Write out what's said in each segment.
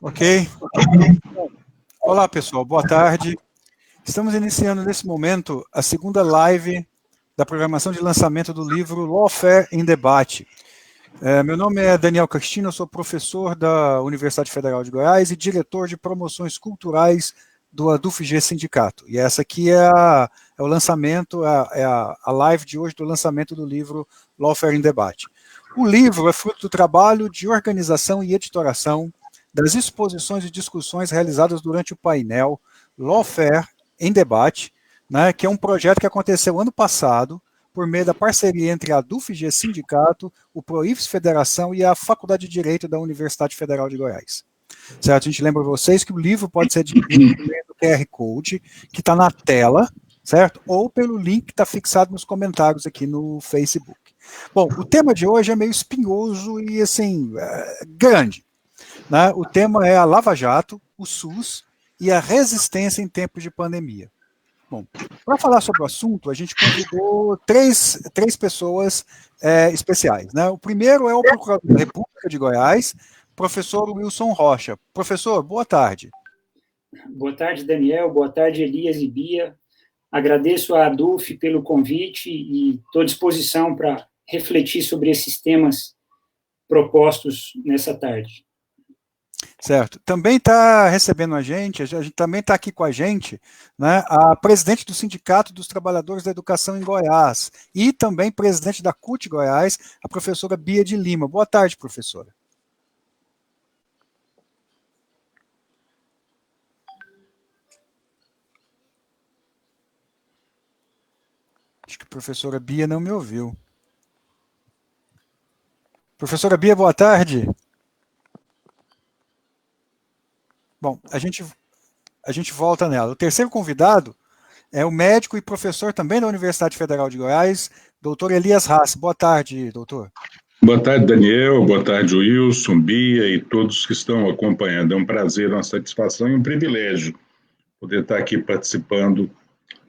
Ok. Olá, pessoal. Boa tarde. Estamos iniciando nesse momento a segunda live da programação de lançamento do livro Lawfare em Debate. Meu nome é Daniel Castilho, eu sou professor da Universidade Federal de Goiás e diretor de promoções culturais do ADUFG Sindicato. E essa aqui é o lançamento, a live de hoje do lançamento do livro Lawfare em Debate. O livro é fruto do trabalho de organização e editoração das exposições e discussões realizadas durante o painel Lawfare em Debate, né, que é um projeto que aconteceu ano passado, por meio da parceria entre a DUFG Sindicato, o PROIFES Federação e a Faculdade de Direito da Universidade Federal de Goiás. Certo? A gente lembra vocês que o livro pode ser adquirido por meio do QR Code, que está na tela, certo? Ou pelo link que está fixado nos comentários aqui no Facebook. Bom, o tema de hoje é meio espinhoso e, assim, grande. Né? O tema é a Lava Jato, o SUS e a resistência em tempos de pandemia. Bom, para falar sobre o assunto, a gente convidou três pessoas especiais. Né? O primeiro é o Procurador da República de Goiás, professor Wilson Rocha. Professor, boa tarde. Boa tarde, Daniel. Boa tarde, Elias e Bia. Agradeço à ADUF pelo convite e estou à disposição para refletir sobre esses temas propostos nessa tarde. Certo. Também está recebendo a gente também está aqui com a gente, né, a presidente do Sindicato dos Trabalhadores da Educação em Goiás e também presidente da CUT Goiás, a professora Bia de Lima. Boa tarde, professora. Acho que a professora Bia não me ouviu. Professora Bia, boa tarde. Bom, a gente volta nela. O terceiro convidado é o médico e professor também da Universidade Federal de Goiás, doutor Elias Haas. Boa tarde, doutor. Boa tarde, Daniel. Boa tarde, Wilson, Bia e todos que estão acompanhando. É um prazer, uma satisfação e um privilégio poder estar aqui participando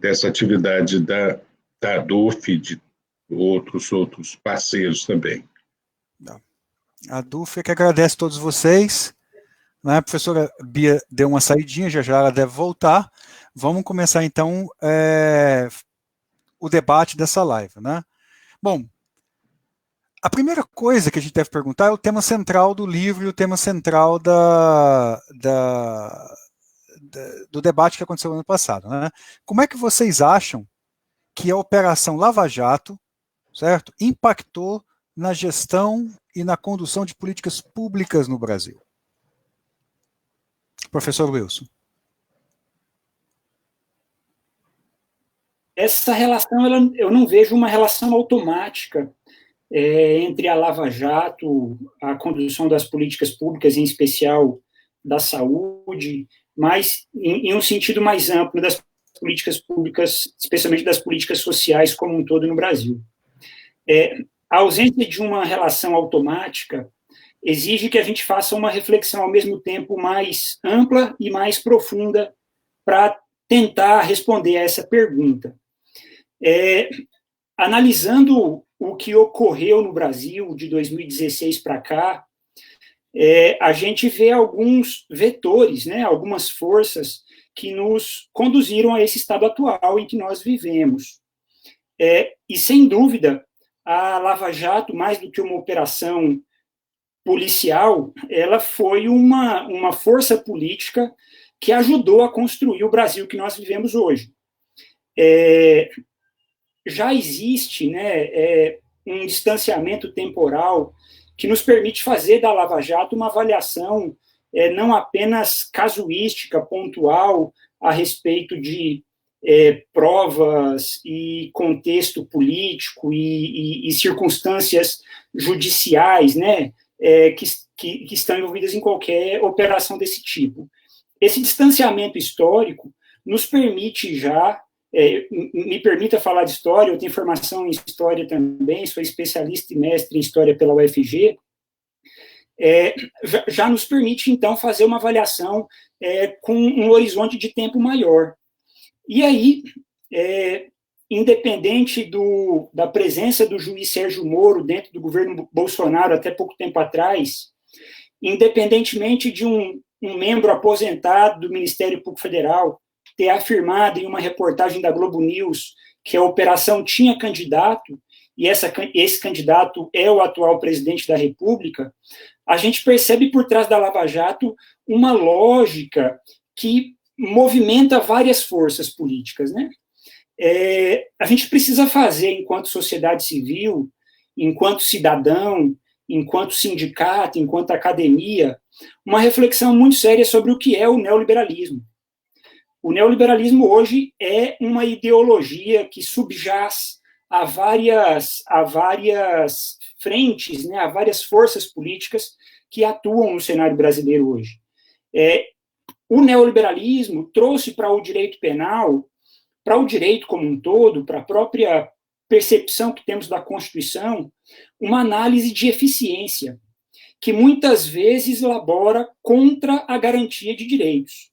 dessa atividade da ADUF e de outros parceiros também. A ADUF é que agradece a todos vocês. A professora Bia deu uma saidinha, já ela deve voltar. Vamos começar, então, o debate dessa live. Né? Bom, a primeira coisa que a gente deve perguntar é o tema central do livro e o tema central do debate que aconteceu no ano passado. Né? Como é que vocês acham que a Operação Lava Jato, certo, impactou na gestão e na condução de políticas públicas no Brasil? Professor Wilson. Essa relação, eu não vejo uma relação automática entre a Lava Jato, a condução das políticas públicas, em especial da saúde, mas em um sentido mais amplo das políticas públicas, especialmente das políticas sociais como um todo no Brasil. A ausência de uma relação automática exige que a gente faça uma reflexão ao mesmo tempo mais ampla e mais profunda para tentar responder a essa pergunta. Analisando o que ocorreu no Brasil de 2016 para cá, a gente vê alguns vetores, né, algumas forças que nos conduziram a esse estado atual em que nós vivemos. E, sem dúvida, a Lava Jato, mais do que uma operação policial, ela foi uma força política que ajudou a construir o Brasil que nós vivemos hoje. Já existe, né, um distanciamento temporal que nos permite fazer da Lava Jato uma avaliação não apenas casuística, pontual, a respeito de provas e contexto político e circunstâncias judiciais, né, que estão envolvidas em qualquer operação desse tipo. Esse distanciamento histórico nos permite já, me permita falar de história, eu tenho formação em história também, sou especialista e mestre em história pela UFG, já nos permite, então, fazer uma avaliação com um horizonte de tempo maior. E aí, independente da presença do juiz Sérgio Moro dentro do governo Bolsonaro até pouco tempo atrás, independentemente de um um membro aposentado do Ministério Público Federal ter afirmado em uma reportagem da Globo News que a operação tinha candidato, e esse candidato é o atual presidente da República, a gente percebe por trás da Lava Jato uma lógica que movimenta várias forças políticas, né? A gente precisa fazer, enquanto sociedade civil, enquanto cidadão, enquanto sindicato, enquanto academia, uma reflexão muito séria sobre o que é o neoliberalismo. O neoliberalismo hoje é uma ideologia que subjaz a várias frentes, né, a várias forças políticas que atuam no cenário brasileiro hoje. O neoliberalismo trouxe para o direito penal, para o direito como um todo, para a própria percepção que temos da Constituição, uma análise de eficiência, que muitas vezes labora contra a garantia de direitos.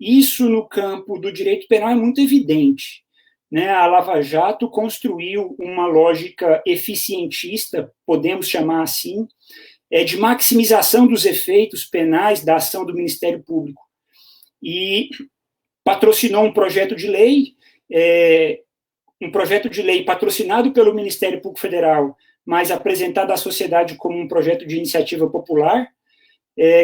Isso, no campo do direito penal, é muito evidente, né? A Lava Jato construiu uma lógica eficientista, podemos chamar assim, de maximização dos efeitos penais da ação do Ministério Público. E patrocinou um projeto de lei patrocinado pelo Ministério Público Federal, mas apresentado à sociedade como um projeto de iniciativa popular,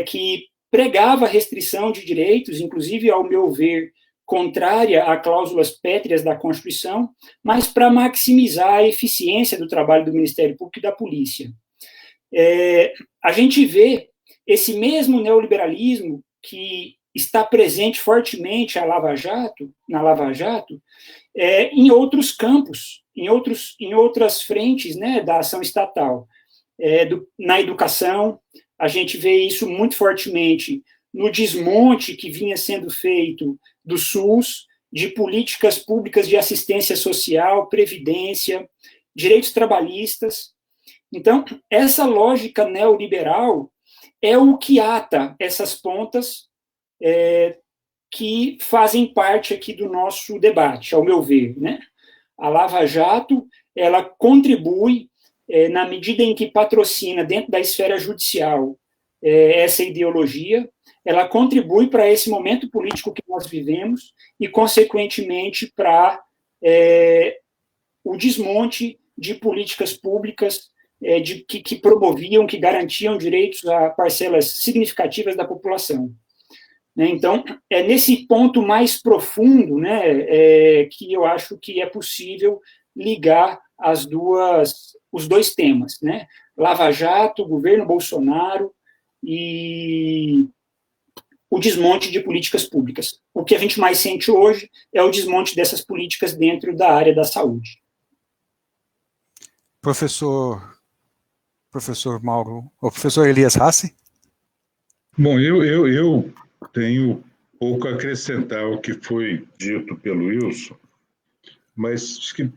que pregava a restrição de direitos, inclusive, ao meu ver, contrária a cláusulas pétreas da Constituição, mas para maximizar a eficiência do trabalho do Ministério Público e da polícia. A gente vê esse mesmo neoliberalismo que está presente fortemente na Lava Jato, em outros campos, em outras frentes, né, da ação estatal. Na educação, a gente vê isso muito fortemente no desmonte que vinha sendo feito do SUS, de políticas públicas de assistência social, previdência, direitos trabalhistas. Então, essa lógica neoliberal é o que ata essas pontas que fazem parte aqui do nosso debate, ao meu ver, né? A Lava Jato, ela contribui, na medida em que patrocina, dentro da esfera judicial, essa ideologia, ela contribui para esse momento político que nós vivemos e, consequentemente, para o desmonte de políticas públicas que promoviam, que garantiam direitos a parcelas significativas da população. Então, é nesse ponto mais profundo, né, que eu acho que é possível ligar os dois temas, né? Lava Jato, governo Bolsonaro e o desmonte de políticas públicas. O que a gente mais sente hoje é o desmonte dessas políticas dentro da área da saúde. Professor Mauro, o professor Elias Hassi? Bom, eu tenho pouco a acrescentar ao que foi dito pelo Wilson, mas acho que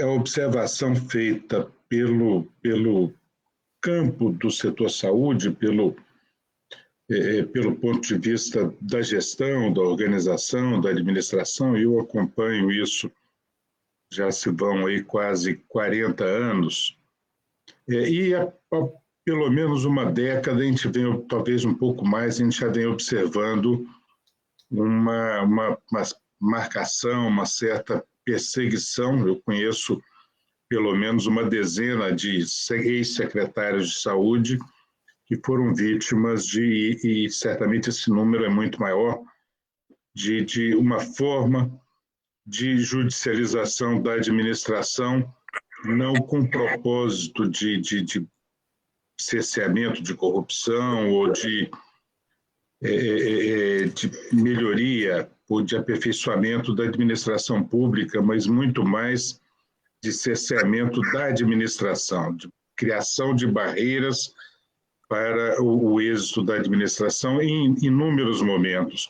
a observação feita pelo campo do setor saúde, pelo ponto de vista da gestão, da organização, da administração, eu acompanho isso, já se vão aí quase 40 anos, e há pelo menos uma década, a gente vem, talvez um pouco mais, a gente já vem observando uma marcação, uma certa perseguição. Eu conheço pelo menos uma dezena de ex-secretários de saúde que foram vítimas e certamente esse número é muito maior, de uma forma de judicialização da administração, não com propósito de cerceamento de corrupção ou de melhoria ou de aperfeiçoamento da administração pública, mas muito mais de cerceamento da administração, de criação de barreiras para o êxito da administração em inúmeros momentos.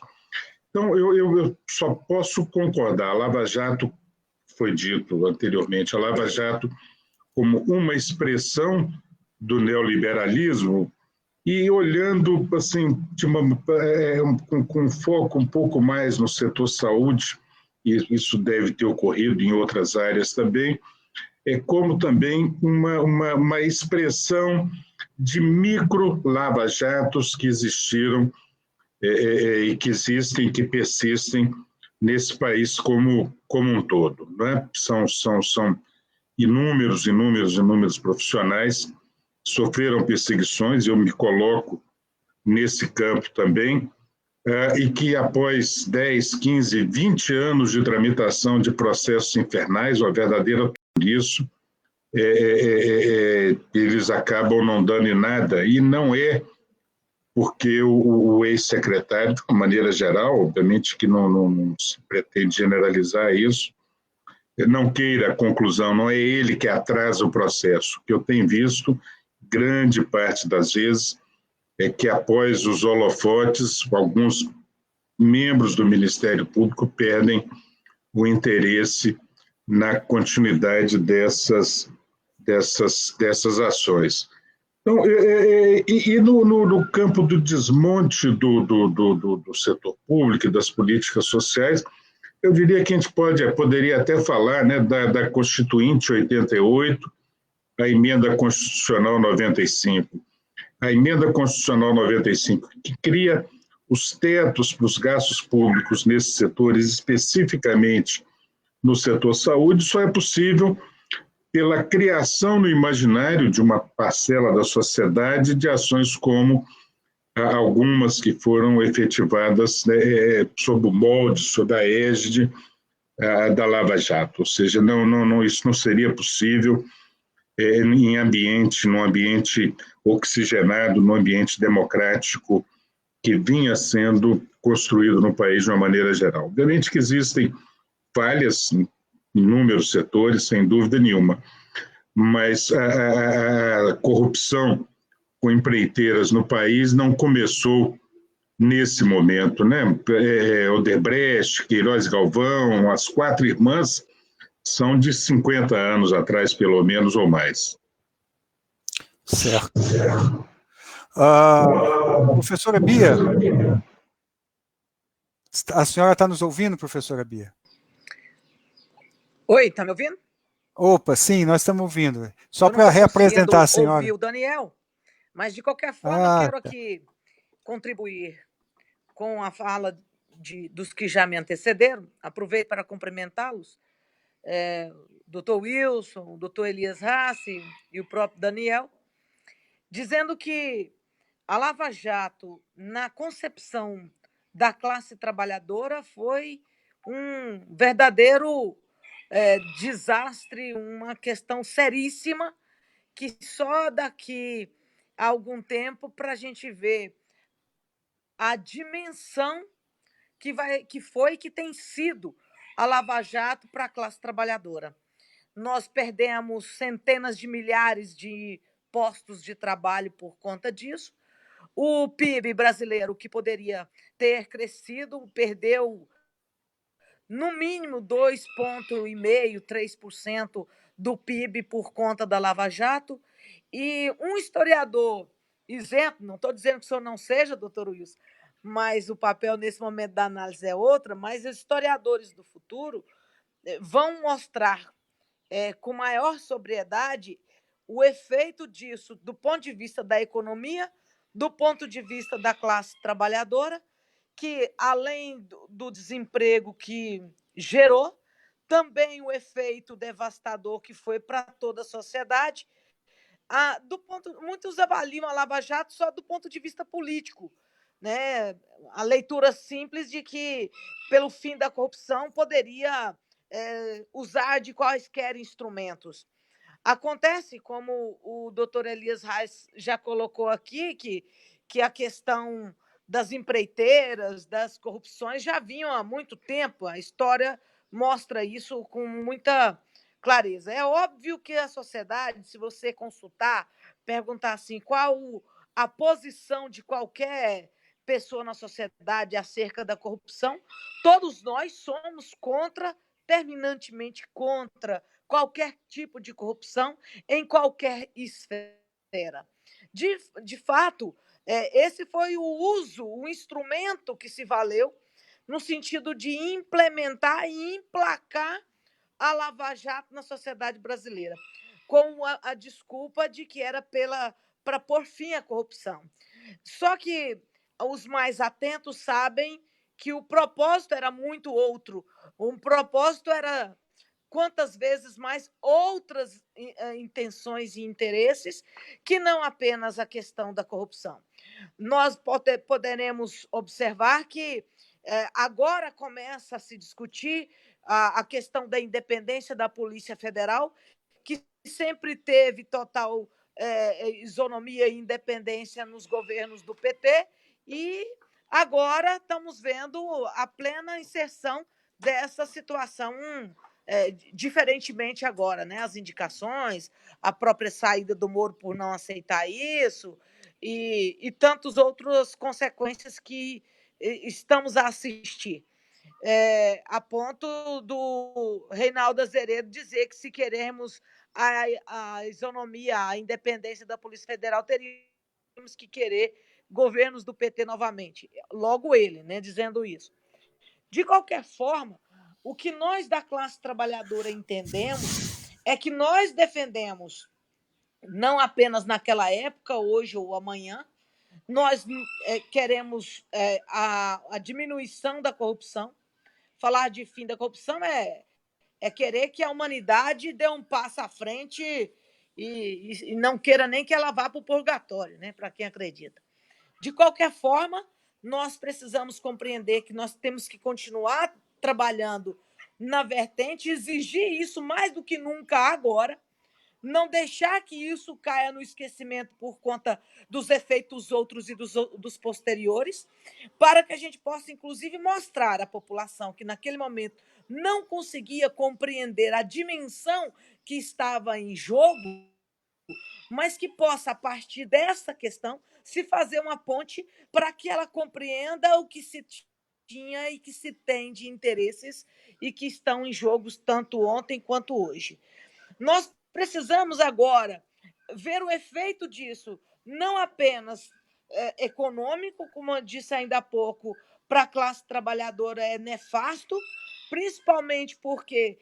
Então, eu só posso concordar. A Lava Jato, foi dito anteriormente, a Lava Jato como uma expressão do neoliberalismo e olhando assim, com foco um pouco mais no setor saúde, e isso deve ter ocorrido em outras áreas também, como também uma expressão de micro lava-jatos que existiram e que existem, que persistem nesse país como um todo. Não é? São inúmeros profissionais que sofreram perseguições, eu me coloco nesse campo também, e que após 10, 15, 20 anos de tramitação de processos infernais, uma verdadeira isso, eles acabam não dando em nada, e não é porque o ex-secretário, de uma maneira geral, obviamente que não se pretende generalizar isso, não queira a conclusão, não é ele que atrasa o processo. O que eu tenho visto, grande parte das vezes, é que após os holofotes, alguns membros do Ministério Público perdem o interesse na continuidade dessas ações. Então, no campo do desmonte do setor público e das políticas sociais, eu diria que a gente poderia até falar, né, da Constituinte 88, a Emenda Constitucional 95. A Emenda Constitucional 95, que cria os tetos para os gastos públicos nesses setores, especificamente no setor saúde, só é possível pela criação no imaginário de uma parcela da sociedade de ações como algumas que foram efetivadas, né, sob o molde, sob a égide da Lava Jato. Ou seja, isso não seria possível num ambiente oxigenado, num ambiente democrático que vinha sendo construído no país de uma maneira geral. Obviamente que existem falhas em inúmeros setores, sem dúvida nenhuma, mas a corrupção com empreiteiras no país não começou nesse momento, né? Odebrecht, Queiroz e Galvão, as 4 irmãs são de 50 anos atrás, pelo menos, ou mais. Certo. Professora Bia, a senhora está nos ouvindo, professora Bia? Oi, está me ouvindo? Opa, sim, nós estamos ouvindo. Só para reapresentar a senhora. Ouvi o Daniel, mas de qualquer forma quero aqui contribuir com a fala dos que já me antecederam. Aproveito para cumprimentá-los, doutor Wilson, o doutor Elias Rassi e o próprio Daniel, dizendo que a Lava Jato, na concepção da classe trabalhadora, foi um verdadeiro desastre, uma questão seríssima, que só daqui a algum tempo para a gente ver a dimensão que tem sido a Lava Jato para a classe trabalhadora. Nós perdemos centenas de milhares de postos de trabalho por conta disso. O PIB brasileiro, que poderia ter crescido, perdeu no mínimo 2,5%, 3% do PIB por conta da Lava Jato. E um historiador isento, não estou dizendo que o senhor não seja, doutor Wilson, mas o papel nesse momento da análise é outra, mas os historiadores do futuro vão mostrar com maior sobriedade o efeito disso do ponto de vista da economia, do ponto de vista da classe trabalhadora, que, além do desemprego que gerou, também o efeito devastador que foi para toda a sociedade. Muitos avaliam a Lava Jato só do ponto de vista político, né? A leitura simples de que, pelo fim da corrupção, poderia usar de quaisquer instrumentos. Acontece, como o doutor Elias Reis já colocou aqui, que a questão das empreiteiras, das corrupções, já vinham há muito tempo. A história mostra isso com muita clareza. É óbvio que a sociedade, se você consultar, perguntar assim, qual a posição de qualquer pessoa na sociedade acerca da corrupção, todos nós somos terminantemente contra qualquer tipo de corrupção em qualquer esfera. De fato, esse foi o instrumento que se valeu no sentido de implementar e emplacar a Lava Jato na sociedade brasileira, com a desculpa de que era para pôr fim à corrupção. Só que os mais atentos sabem que o propósito era muito outro. O propósito era quantas vezes mais outras intenções e interesses que não apenas a questão da corrupção. Nós poderemos observar que agora começa a se discutir a questão da independência da Polícia Federal, que sempre teve total isonomia e independência nos governos do PT, e agora estamos vendo a plena inserção dessa situação, diferentemente agora, né? As indicações, a própria saída do Moro por não aceitar isso, e tantas outras consequências que estamos a assistir. A ponto do Reinaldo Azeredo dizer que, se queremos a isonomia, a independência da Polícia Federal, teríamos que querer governos do PT novamente. Logo ele, né, dizendo isso. De qualquer forma, o que nós da classe trabalhadora entendemos é que nós defendemos, não apenas naquela época, hoje ou amanhã, nós queremos a diminuição da corrupção. Falar de fim da corrupção é querer que a humanidade dê um passo à frente e não queira nem que ela vá para o purgatório, né, para quem acredita. De qualquer forma, nós precisamos compreender que nós temos que continuar trabalhando na vertente, exigir isso mais do que nunca agora, não deixar que isso caia no esquecimento por conta dos efeitos outros e dos posteriores, para que a gente possa, inclusive, mostrar à população que, naquele momento, não conseguia compreender a dimensão que estava em jogo, mas que possa, a partir dessa questão, se fazer uma ponte para que ela compreenda o que se tinha e que se tem de interesses e que estão em jogo tanto ontem quanto hoje. Nós precisamos agora ver o efeito disso, não apenas econômico, como eu disse ainda há pouco, para a classe trabalhadora é nefasto, principalmente porque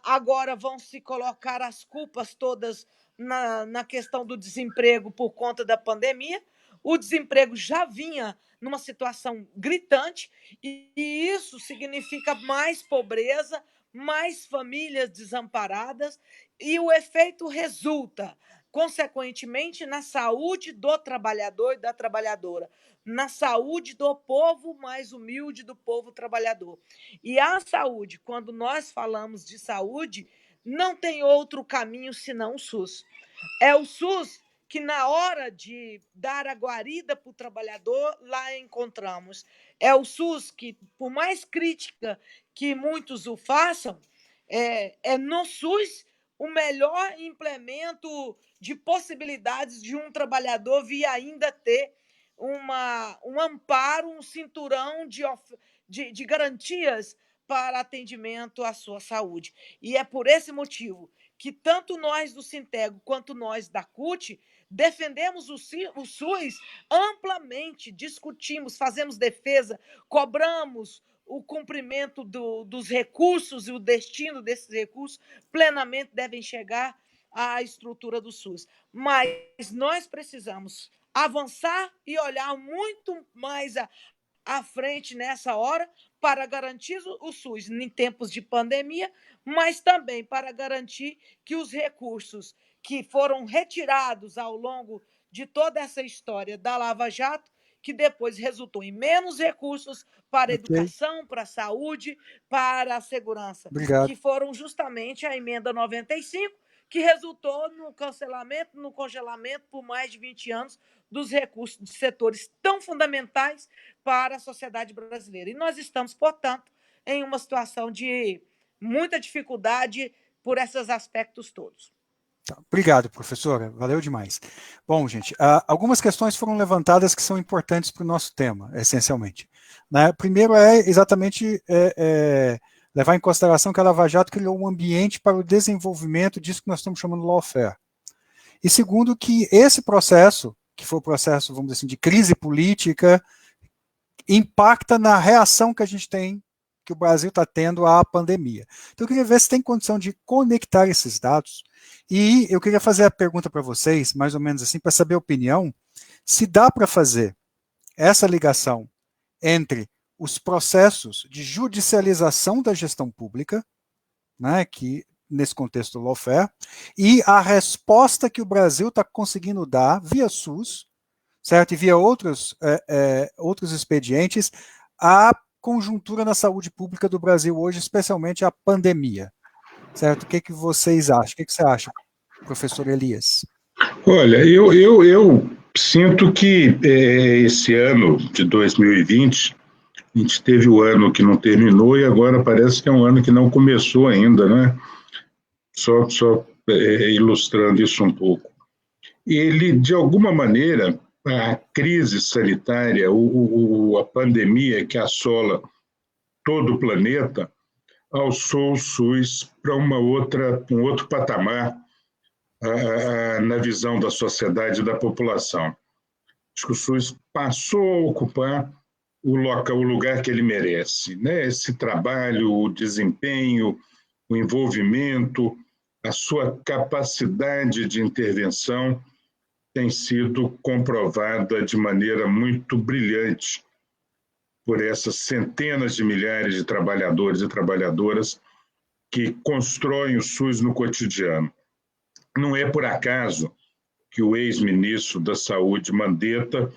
agora vão se colocar as culpas todas na questão do desemprego por conta da pandemia. O desemprego já vinha numa situação gritante, e isso significa mais pobreza, mais famílias desamparadas, e o efeito resulta, consequentemente, na saúde do trabalhador e da trabalhadora, na saúde do povo mais humilde, do povo trabalhador. E a saúde, quando nós falamos de saúde, não tem outro caminho senão o SUS. É o SUS que, na hora de dar a guarida para o trabalhador, lá encontramos. É o SUS que, por mais crítica que muitos o façam, é no SUS o melhor implemento de possibilidades de um trabalhador vir ainda ter um amparo, um cinturão de garantias para atendimento à sua saúde. E é por esse motivo que tanto nós do Sintego quanto nós da CUT defendemos o SUS amplamente, discutimos, fazemos defesa, cobramos o cumprimento dos recursos e o destino desses recursos plenamente devem chegar à estrutura do SUS. Mas nós precisamos avançar e olhar muito mais à frente nessa hora para garantir o SUS em tempos de pandemia, mas também para garantir que os recursos que foram retirados ao longo de toda essa história da Lava Jato, que depois resultou em menos recursos para a educação, para a saúde, para a segurança, que foram justamente a emenda 95, que resultou no cancelamento, no congelamento por mais de 20 anos dos recursos de setores tão fundamentais para a sociedade brasileira. E nós estamos, portanto, em uma situação de muita dificuldade por esses aspectos todos. Tá, obrigado, professora. Valeu demais. Bom, gente, algumas questões foram levantadas que são importantes para o nosso tema, essencialmente. Né? Primeiro é exatamente levar em consideração que a Lava Jato criou um ambiente para o desenvolvimento disso que nós estamos chamando de lawfare. E segundo, que esse processo, que foi o processo, vamos dizer assim, de crise política, impacta na reação que a gente tem, que o Brasil está tendo à pandemia. Então, eu queria ver se tem condição de conectar esses dados, e eu queria fazer a pergunta para vocês, mais ou menos assim, para saber a opinião, se dá para fazer essa ligação entre os processos de judicialização da gestão pública, né, que nesse contexto do lawfare, e a resposta que o Brasil está conseguindo dar via SUS, certo? E via outros expedientes, à conjuntura na saúde pública do Brasil hoje, especialmente a pandemia, certo? O que vocês acham? O que você acha, professor Elias? Olha, eu sinto que esse ano de 2020, a gente teve o ano que não terminou e agora parece que é um ano que não começou ainda, né? Só ilustrando isso um pouco. Ele, de alguma maneira, a crise sanitária, a pandemia que assola todo o planeta, alçou o SUS para um outro patamar na visão da sociedade e da população. Acho que o SUS passou a ocupar o lugar que ele merece, né? Esse trabalho, o desempenho, o envolvimento, a sua capacidade de intervenção tem sido comprovada de maneira muito brilhante por essas centenas de milhares de trabalhadores e trabalhadoras que constroem o SUS no cotidiano. Não é por acaso que o ex-ministro da Saúde, Mandetta,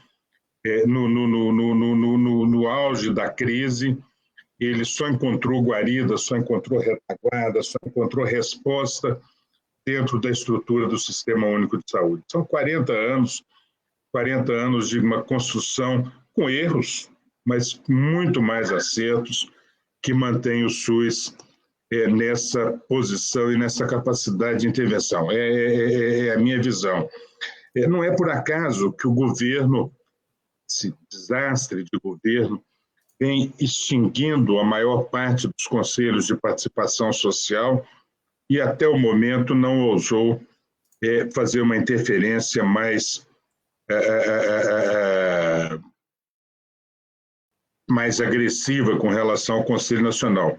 no auge da crise, ele só encontrou guarida, só encontrou retaguarda, só encontrou resposta dentro da estrutura do Sistema Único de Saúde. São 40 anos de uma construção com erros, mas muito mais acertos, que mantém o SUS nessa posição e nessa capacidade de intervenção. É a minha visão. Não é por acaso que o governo, esse desastre de governo, vem extinguindo a maior parte dos conselhos de participação social e até o momento não ousou fazer uma interferência mais agressiva com relação ao Conselho Nacional.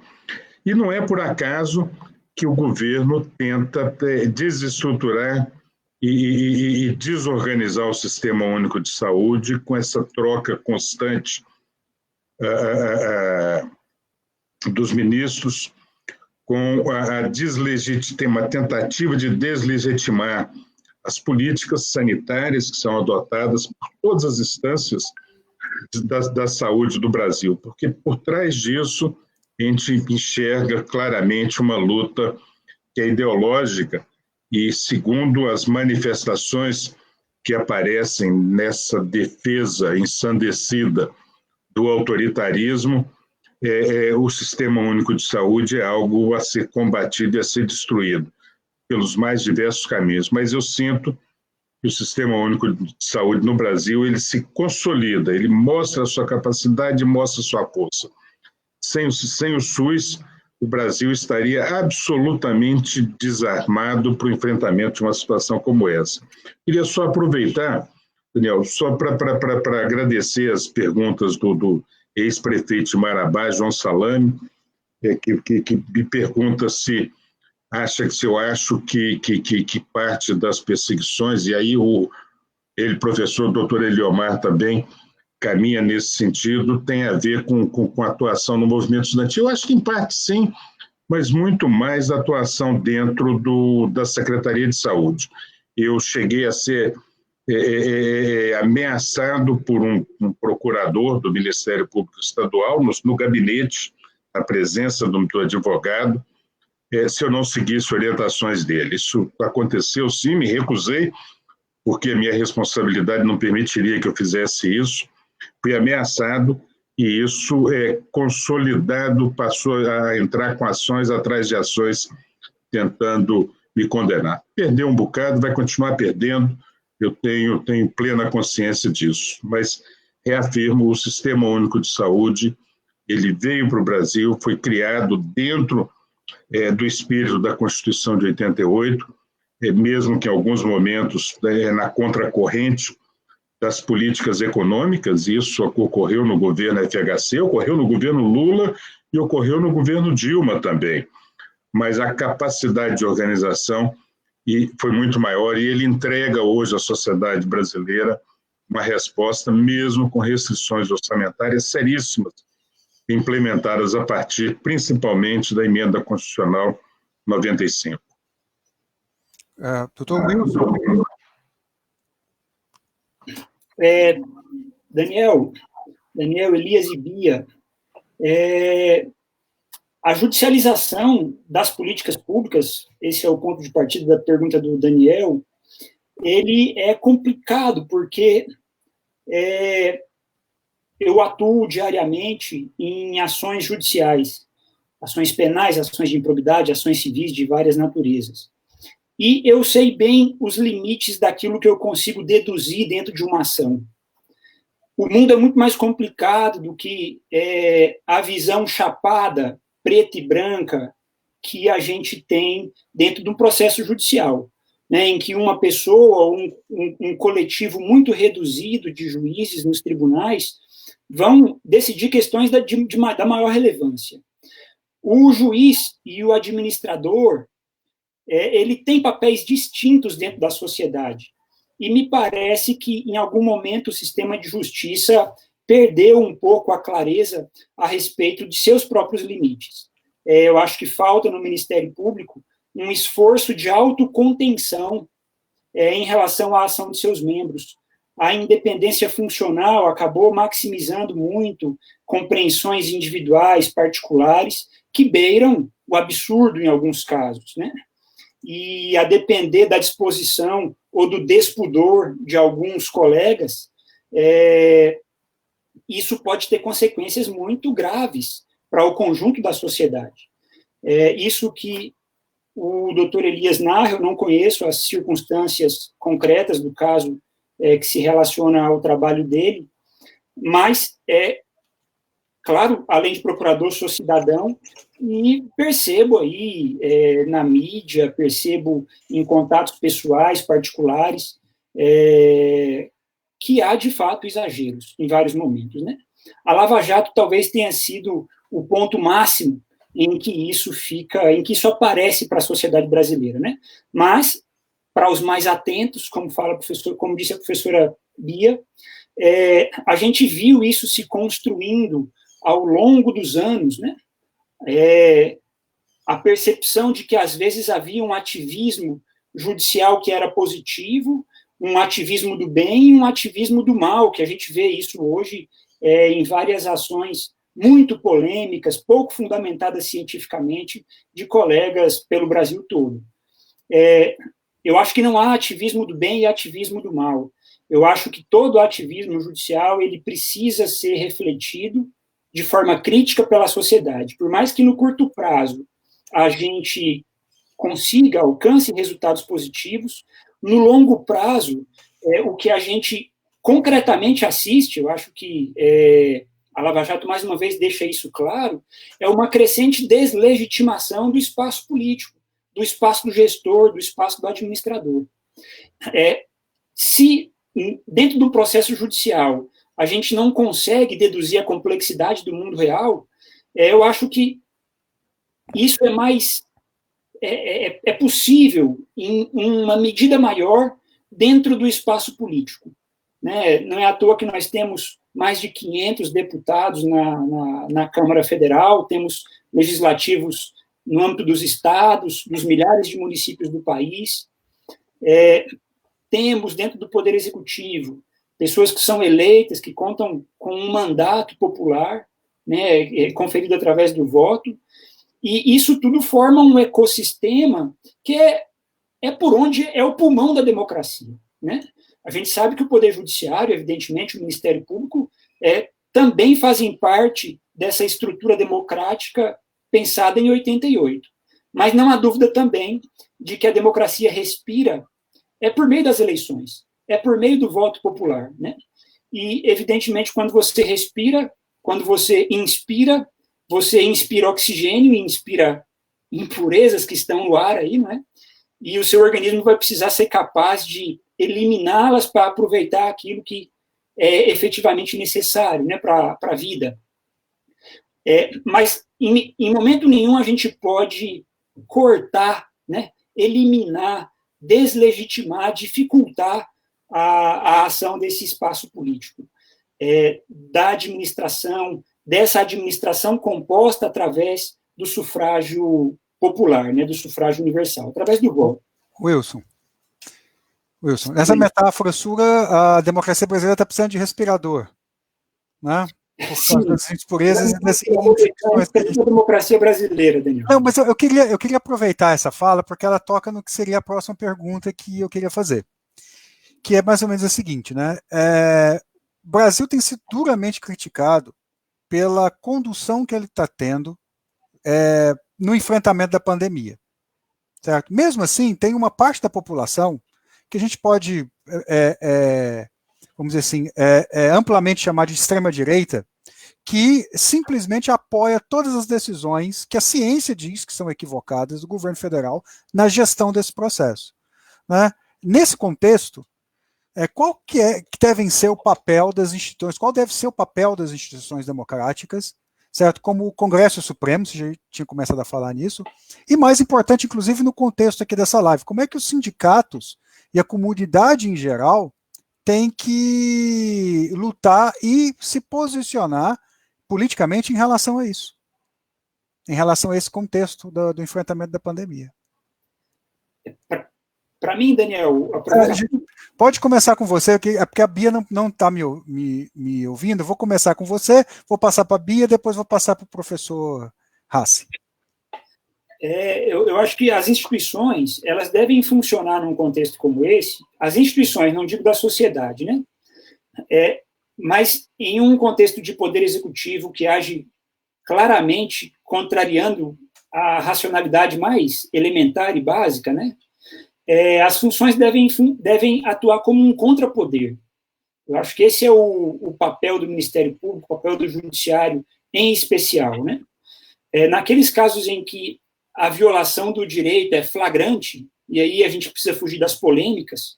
E não é por acaso que o governo tenta desestruturar e desorganizar o Sistema Único de Saúde com essa troca constante dos ministros, com uma tentativa de deslegitimar as políticas sanitárias que são adotadas por todas as instâncias da saúde do Brasil, porque por trás disso a gente enxerga claramente uma luta que é ideológica e, segundo as manifestações que aparecem nessa defesa ensandecida do autoritarismo, o Sistema Único de Saúde é algo a ser combatido e a ser destruído pelos mais diversos caminhos. Mas eu sinto que o Sistema Único de Saúde no Brasil ele se consolida, ele mostra a sua capacidade, mostra a sua força. Sem o SUS, o Brasil estaria absolutamente desarmado para o enfrentamento de uma situação como essa. Queria só aproveitar, Daniel, só para agradecer as perguntas do ex-prefeito de Marabá, João Salame, que me pergunta se eu acho que parte das perseguições, e aí professor doutor Eliomar também caminha nesse sentido, tem a ver com a atuação no movimento estudantil. Eu acho que em parte sim, mas muito mais a atuação dentro da Secretaria de Saúde. Eu cheguei a ser ameaçado por um procurador do Ministério Público Estadual, no gabinete, na presença do advogado, se eu não seguisse orientações dele. Isso aconteceu sim, me recusei, porque a minha responsabilidade não permitiria que eu fizesse isso. Fui ameaçado e isso consolidado, passou a entrar com ações atrás de ações, tentando me condenar. Perdeu um bocado, vai continuar perdendo, eu tenho plena consciência disso, mas reafirmo, o Sistema Único de Saúde, ele veio para o Brasil, foi criado dentro do espírito da Constituição de 88, mesmo que em alguns momentos na contracorrente das políticas econômicas. Isso ocorreu no governo FHC, ocorreu no governo Lula e ocorreu no governo Dilma também. Mas a capacidade de organização foi muito maior e ele entrega hoje à sociedade brasileira uma resposta, mesmo com restrições orçamentárias seríssimas, implementadas a partir, principalmente, da Emenda Constitucional 95. Doutor Wilson. Daniel, Elias e Bia, a judicialização das políticas públicas, esse é o ponto de partida da pergunta do Daniel, ele é complicado, porque eu atuo diariamente em ações judiciais, ações penais, ações de improbidade, ações civis de várias naturezas. E eu sei bem os limites daquilo que eu consigo deduzir dentro de uma ação. O mundo é muito mais complicado do que a visão chapada, preta e branca, que a gente tem dentro de um processo judicial, né, em que uma pessoa, um coletivo muito reduzido de juízes nos tribunais vão decidir questões da maior relevância. O juiz e o administrador, ele tem papéis distintos dentro da sociedade. E me parece que, em algum momento, o sistema de justiça perdeu um pouco a clareza a respeito de seus próprios limites. Eu acho que falta no Ministério Público um esforço de autocontenção em relação à ação de seus membros. A independência funcional acabou maximizando muito compreensões individuais, particulares, que beiram o absurdo em alguns casos, né? E a depender da disposição ou do despudor de alguns colegas, isso pode ter consequências muito graves para o conjunto da sociedade. Isso que o doutor Elias narra, eu não conheço as circunstâncias concretas do caso que se relaciona ao trabalho dele, mas, claro, além de procurador, sou cidadão, e percebo aí na mídia, percebo em contatos pessoais, particulares, que há, de fato, exageros em vários momentos, né? A Lava Jato talvez tenha sido o ponto máximo em que isso aparece para a sociedade brasileira, né? Mas, para os mais atentos, como disse a professora Bia, a gente viu isso se construindo ao longo dos anos, né? A percepção de que, às vezes, havia um ativismo judicial que era positivo, um ativismo do bem e um ativismo do mal, que a gente vê isso hoje em várias ações muito polêmicas, pouco fundamentadas cientificamente, de colegas pelo Brasil todo. Eu acho que não há ativismo do bem e ativismo do mal. Eu acho que todo ativismo judicial ele precisa ser refletido de forma crítica pela sociedade. Por mais que no curto prazo a gente alcance resultados positivos, no longo prazo, o que a gente concretamente assiste, eu acho que a Lava Jato, mais uma vez, deixa isso claro, é uma crescente deslegitimação do espaço político, do espaço do gestor, do espaço do administrador. Se, dentro do processo judicial, a gente não consegue deduzir a complexidade do mundo real, eu acho que isso é possível em uma medida maior dentro do espaço político, né? Não é à toa que nós temos mais de 500 deputados na Câmara Federal, temos legislativos no âmbito dos estados, dos milhares de municípios do país, temos dentro do Poder Executivo pessoas que são eleitas, que contam com um mandato popular, né, conferido através do voto, e isso tudo forma um ecossistema que é por onde é o pulmão da democracia, né? A gente sabe que o Poder Judiciário, evidentemente, o Ministério Público, também fazem parte dessa estrutura democrática pensada em 88. Mas não há dúvida também de que a democracia respira por meio das eleições, por meio do voto popular, né? E, evidentemente, quando você respira, quando você inspira oxigênio e inspira impurezas que estão no ar aí, não é? E o seu organismo vai precisar ser capaz de eliminá-las para aproveitar aquilo que é efetivamente necessário, né, para a vida. Mas, em momento nenhum, a gente pode cortar, né, eliminar, deslegitimar, dificultar a ação desse espaço político, dessa administração composta através do sufrágio popular, né, do sufrágio universal, através do voto. Wilson, nessa metáfora sua, a democracia brasileira está precisando de respirador, né? Por causa das impurezas e das infecções que a gente... democracia brasileira, Daniel. Não, mas eu queria aproveitar essa fala, porque ela toca no que seria a próxima pergunta que eu queria fazer, que é mais ou menos a seguinte, né? O Brasil tem sido duramente criticado pela condução que ele está tendo no enfrentamento da pandemia, certo? Mesmo assim, tem uma parte da população que a gente pode, vamos dizer assim, amplamente chamar de extrema-direita, que simplesmente apoia todas as decisões que a ciência diz que são equivocadas do governo federal na gestão desse processo, né? Nesse contexto, qual que devem ser o papel das instituições, qual deve ser o papel das instituições democráticas, certo? Como o Congresso Supremo, você já tinha começado a falar nisso, e mais importante, inclusive no contexto aqui dessa live, como é que os sindicatos e a comunidade em geral têm que lutar e se posicionar politicamente em relação a isso, em relação a esse contexto do enfrentamento da pandemia. Para mim, Daniel... Pode começar com você, porque a Bia não está me ouvindo. Eu vou começar com você, vou passar para a Bia, depois vou passar para o professor Hassi. Eu acho que as instituições, elas devem funcionar num contexto como esse, as instituições, não digo da sociedade, né? Mas em um contexto de poder executivo que age claramente contrariando a racionalidade mais elementar e básica, né? As funções devem atuar como um contrapoder. Eu acho que esse é o papel do Ministério Público, o papel do Judiciário em especial, né? Naqueles casos em que a violação do direito é flagrante, e aí a gente precisa fugir das polêmicas,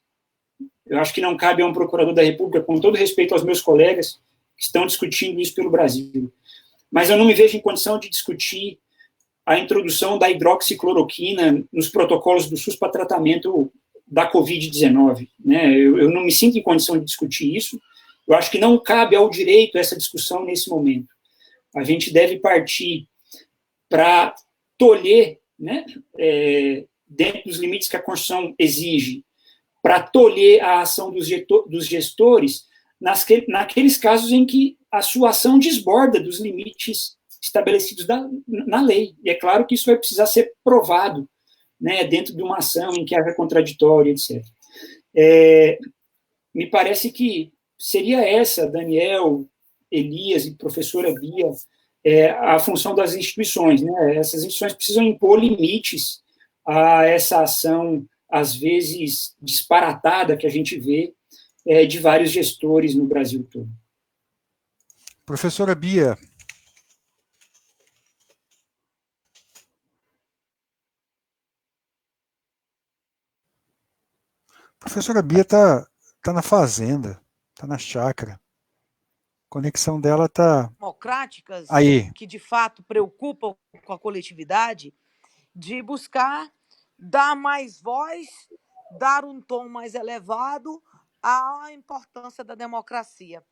eu acho que não cabe a um procurador da República, com todo respeito aos meus colegas que estão discutindo isso pelo Brasil, mas eu não me vejo em condição de discutir a introdução da hidroxicloroquina nos protocolos do SUS para tratamento da Covid-19. Né? Eu não me sinto em condição de discutir isso. Eu acho que não cabe ao direito essa discussão nesse momento. A gente deve partir para tolher, né, dentro dos limites que a Constituição exige, para tolher a ação dos gestores naqueles casos em que a sua ação desborda dos limites estabelecidos na lei. E é claro que isso vai precisar ser provado, né, dentro de uma ação em que haja contraditório, etc. Me parece que seria essa, Daniel, Elias e professora Bia, a função das instituições, né? Essas instituições precisam impor limites a essa ação, às vezes, disparatada que a gente vê de vários gestores no Brasil todo. Professora Bia. A professora Bia está na fazenda, está na chácara. A conexão dela está... democráticas aí, que, de fato, preocupam com a coletividade, de buscar dar mais voz, dar um tom mais elevado à importância da democracia.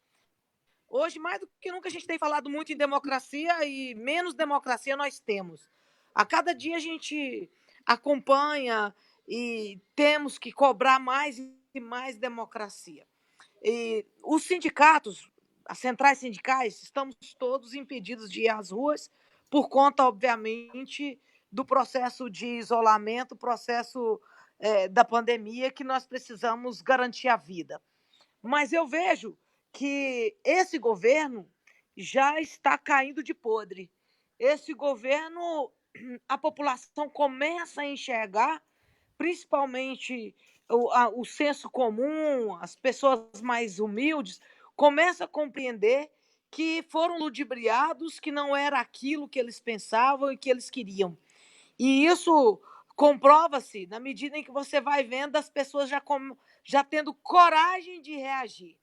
Hoje, mais do que nunca, a gente tem falado muito em democracia e menos democracia nós temos. A cada dia a gente acompanha e temos que cobrar mais e mais democracia. E os sindicatos, as centrais sindicais, estamos todos impedidos de ir às ruas por conta, obviamente, do processo de isolamento, processo da pandemia, que nós precisamos garantir a vida. Mas eu vejo que esse governo já está caindo de podre. Esse governo, a população começa a enxergar, principalmente o senso comum, as pessoas mais humildes, começam a compreender que foram ludibriados, que não era aquilo que eles pensavam e que eles queriam. E isso comprova-se na medida em que você vai vendo as pessoas já tendo coragem de reagir.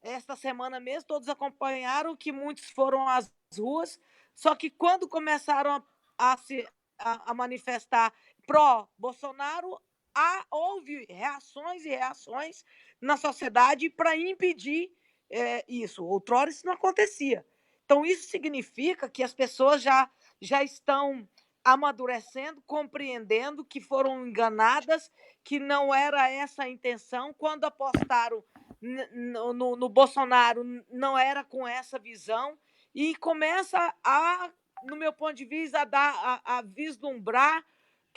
Esta semana mesmo, todos acompanharam que muitos foram às ruas, só que quando começaram a manifestar pró-Bolsonaro, houve reações e reações na sociedade para impedir isso. Outrora isso não acontecia. Então, isso significa que as pessoas já estão amadurecendo, compreendendo que foram enganadas, que não era essa a intenção. Quando apostaram no Bolsonaro, não era com essa visão, e começa no meu ponto de vista, a vislumbrar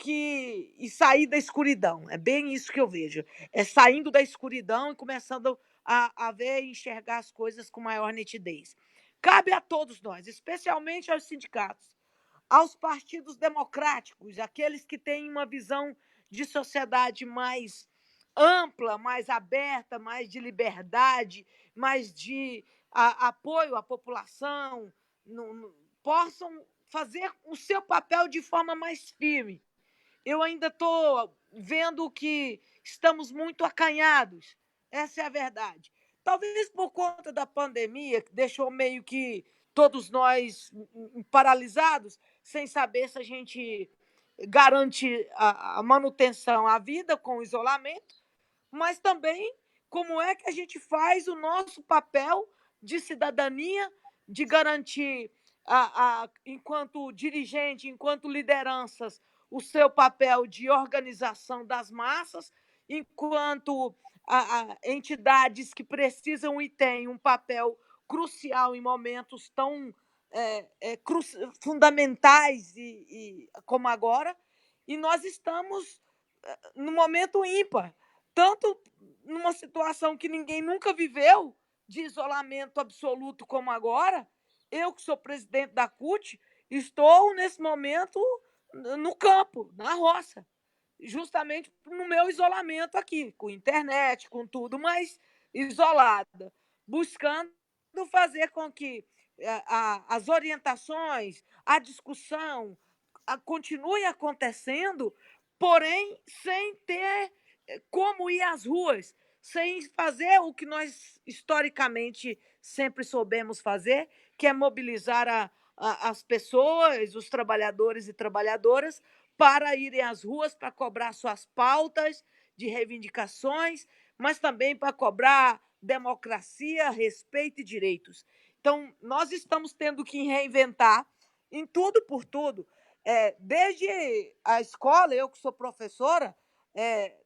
e sair da escuridão. É bem isso que eu vejo. É saindo da escuridão e começando a ver e enxergar as coisas com maior nitidez. Cabe a todos nós, especialmente aos sindicatos, aos partidos democráticos, aqueles que têm uma visão de sociedade mais ampla, mais aberta, mais de liberdade, mais de apoio à população, possam fazer o seu papel de forma mais firme. Eu ainda estou vendo que estamos muito acanhados, essa é a verdade. Talvez por conta da pandemia, que deixou meio que todos nós paralisados, sem saber se a gente garante a manutenção, a vida com o isolamento, mas também como é que a gente faz o nosso papel de cidadania, de garantir, enquanto dirigente, enquanto lideranças, o seu papel de organização das massas, enquanto entidades que precisam e têm um papel crucial em momentos tão fundamentais como agora, e nós estamos no momento ímpar, tanto numa situação que ninguém nunca viveu, de isolamento absoluto como agora. Eu, que sou presidente da CUT, estou, nesse momento, no campo, na roça, justamente no meu isolamento aqui, com internet, com tudo, mas isolada, buscando fazer com que as orientações, a discussão continue acontecendo, porém sem ter como ir às ruas, sem fazer o que nós historicamente sempre soubemos fazer, que é mobilizar as pessoas, os trabalhadores e trabalhadoras, para irem às ruas para cobrar suas pautas de reivindicações, mas também para cobrar democracia, respeito e direitos. Então, nós estamos tendo que reinventar em tudo por tudo. Desde a escola, eu que sou professora,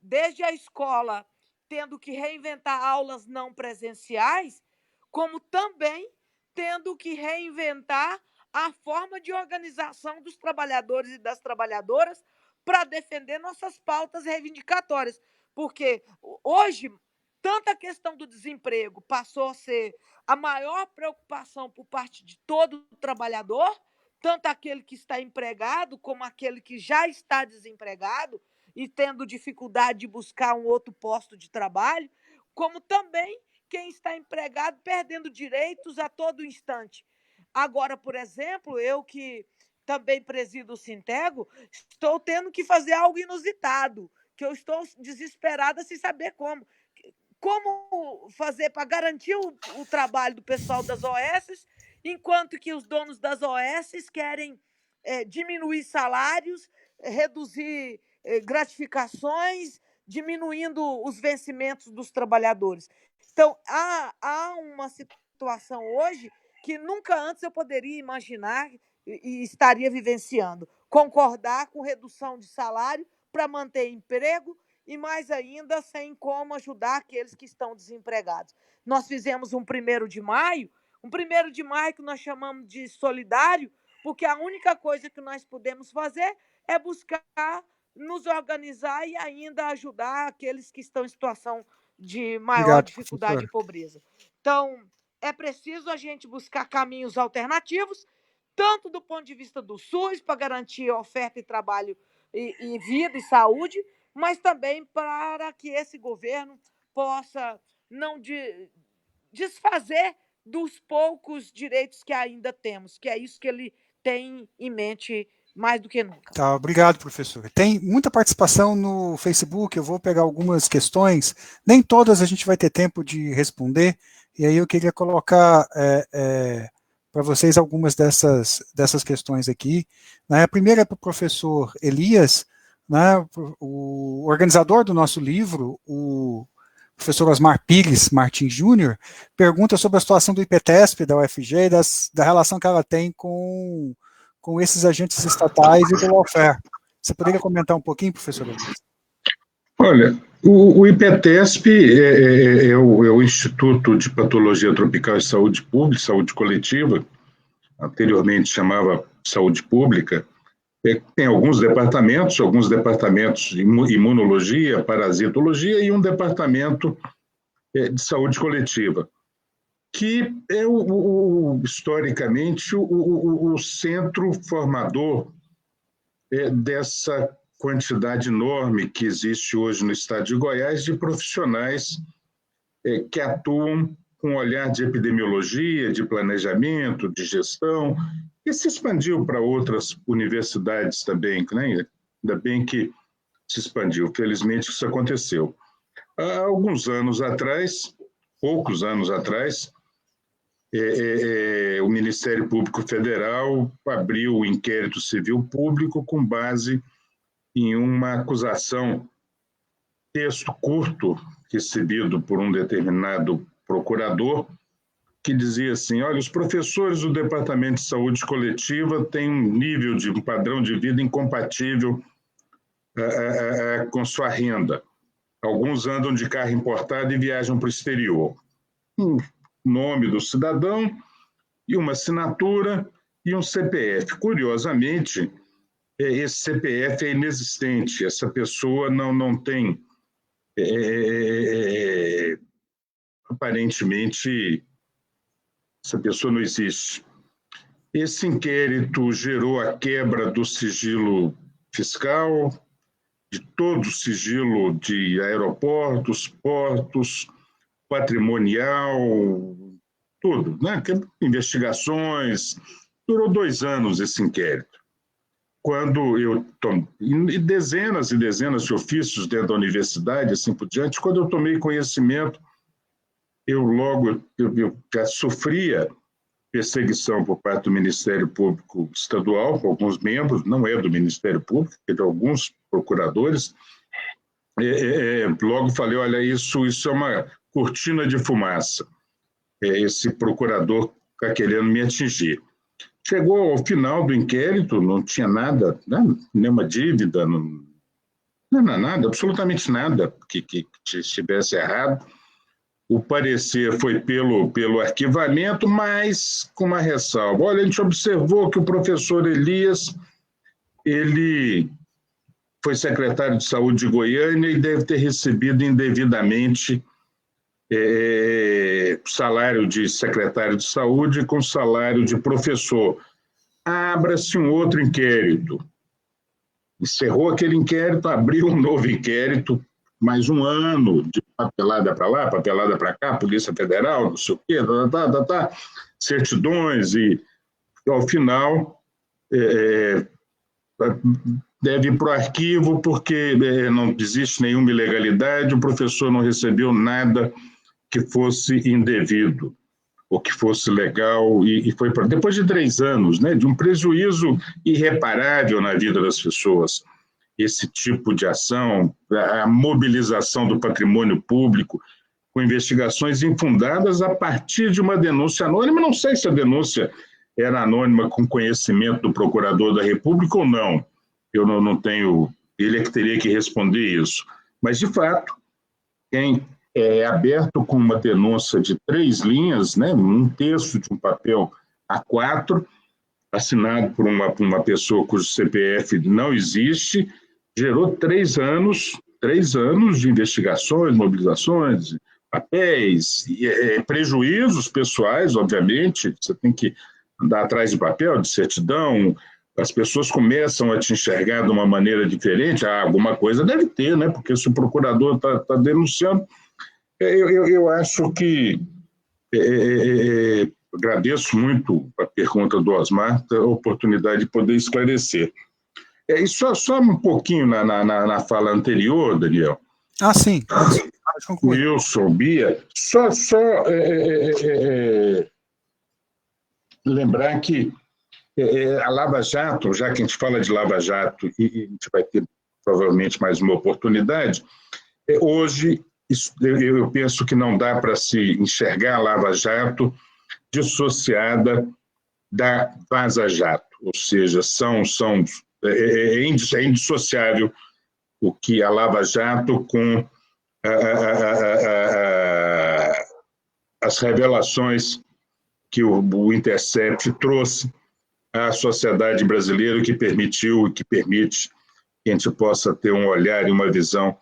desde a escola tendo que reinventar aulas não presenciais, como também tendo que reinventar a forma de organização dos trabalhadores e das trabalhadoras para defender nossas pautas reivindicatórias. Porque hoje, tanto a questão do desemprego passou a ser a maior preocupação por parte de todo trabalhador, tanto aquele que está empregado como aquele que já está desempregado e tendo dificuldade de buscar um outro posto de trabalho, como também quem está empregado perdendo direitos a todo instante. Agora, por exemplo, eu que também presido o Sintego, estou tendo que fazer algo inusitado, que eu estou desesperada sem saber como. Como fazer para garantir o trabalho do pessoal das OS, enquanto que os donos das OS querem diminuir salários, reduzir gratificações, diminuindo os vencimentos dos trabalhadores. Então, há uma situação hoje que nunca antes eu poderia imaginar e estaria vivenciando. Concordar com redução de salário para manter emprego e, mais ainda, sem como ajudar aqueles que estão desempregados. Nós fizemos um 1º de maio que nós chamamos de solidário, porque a única coisa que nós podemos fazer é buscar nos organizar e ainda ajudar aqueles que estão em situação de maior dificuldade e pobreza. Então, é preciso a gente buscar caminhos alternativos, tanto do ponto de vista do SUS, para garantir oferta e trabalho e vida e saúde, mas também para que esse governo possa não desfazer dos poucos direitos que ainda temos, que é isso que ele tem em mente mais do que nunca. Tá, obrigado, professor. Tem muita participação no Facebook, eu vou pegar algumas questões, nem todas a gente vai ter tempo de responder, e aí eu queria colocar para vocês algumas dessas questões aqui. A primeira é para o professor Elias. né, o organizador do nosso livro, o professor Osmar Pires Martins Júnior, pergunta sobre a situação do IPTESP, da UFG, e da relação que ela tem com esses agentes estatais e do lawfare. Você poderia comentar um pouquinho, professor Elias? Olha, o IPTESP é o Instituto de Patologia Tropical e Saúde Pública, Saúde Coletiva, anteriormente chamava Saúde Pública. Tem alguns departamentos de imunologia, parasitologia e um departamento de saúde coletiva, que é historicamente o centro formador dessa quantidade enorme que existe hoje no estado de Goiás de profissionais que atuam com olhar de epidemiologia, de planejamento, de gestão, e se expandiu para outras universidades também, né? Ainda bem que se expandiu, felizmente isso aconteceu. Há alguns anos atrás, poucos anos atrás, o Ministério Público Federal abriu o inquérito civil público com base em uma acusação, texto curto, recebido por um determinado procurador, que dizia assim: olha, os professores do Departamento de Saúde Coletiva têm um padrão de vida incompatível com sua renda. Alguns andam de carro importado e viajam para o exterior. Um nome do cidadão e uma assinatura e um CPF. Curiosamente, esse CPF é inexistente, essa pessoa não tem, aparentemente, essa pessoa não existe. Esse inquérito gerou a quebra do sigilo fiscal, de todo o sigilo de aeroportos, portos, patrimonial, tudo, né? Investigações. Durou 2 anos esse inquérito. Quando e dezenas e dezenas de ofícios dentro da universidade, assim por diante, quando eu tomei conhecimento, eu já sofria perseguição por parte do Ministério Público Estadual, por alguns membros, não é do Ministério Público, é de alguns procuradores. Logo falei, olha, isso é uma cortina de fumaça. Esse procurador está querendo me atingir. Chegou ao final do inquérito, não tinha nada, né? Nenhuma dívida, não nada, absolutamente nada que estivesse errado. O parecer foi pelo arquivamento, mas com uma ressalva. Olha, a gente observou que o professor Elias, ele foi secretário de Saúde de Goiânia e deve ter recebido indevidamente salário de secretário de Saúde com salário de professor. Abra-se um outro inquérito. Encerrou aquele inquérito, abriu um novo inquérito, mais 1 ano de papelada para lá, papelada para cá, Polícia Federal, não sei o quê, certidões, e ao final deve ir para o arquivo porque não existe nenhuma ilegalidade, o professor não recebeu nada que fosse indevido ou que fosse legal, e foi para depois de 3 anos, né, de um prejuízo irreparável na vida das pessoas. Esse tipo de ação, a mobilização do patrimônio público, com investigações infundadas a partir de uma denúncia anônima. Não sei se a denúncia era anônima com conhecimento do procurador da República ou não. Eu não tenho... Ele é que teria que responder isso. Mas, de fato, quem é aberto com uma denúncia de 3 linhas, né, um terço de um papel A4, assinado por uma pessoa cujo CPF não existe, gerou 3 anos de investigações, mobilizações, papéis, prejuízos pessoais, obviamente. Você tem que andar atrás de papel, de certidão, as pessoas começam a te enxergar de uma maneira diferente. Alguma coisa deve ter, né? Porque se o procurador está denunciando, eu acho que... agradeço muito a pergunta do Osmar, a oportunidade de poder esclarecer. E só um pouquinho na fala anterior, Daniel. Sim. O Wilson, Bia, só lembrar que a Lava Jato, já que a gente fala de Lava Jato, e a gente vai ter provavelmente mais uma oportunidade. Hoje, eu penso que não dá para se enxergar a Lava Jato dissociada da Vaza Jato, ou seja, é indissociável o que a Lava Jato com as revelações que o Intercept trouxe à sociedade brasileira, que permitiu e que permite que a gente possa ter um olhar e uma visão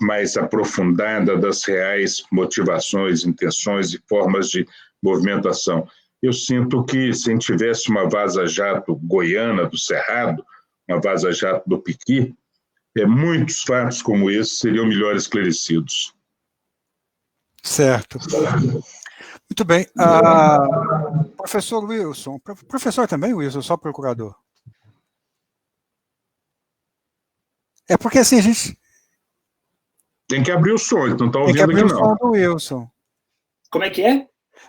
mais aprofundada das reais motivações, intenções e formas de movimentação. Eu sinto que, se a gente tivesse uma vaza-jato goiana do Cerrado, uma vaza-jato do Piqui, muitos fatos como esse seriam melhor esclarecidos. Certo. Muito bem. Professor Wilson. Professor também, Wilson, só procurador? É porque assim a gente... Tem que abrir o som, então está ouvindo aqui não. Tem que abrir o som do Wilson. Como é que é?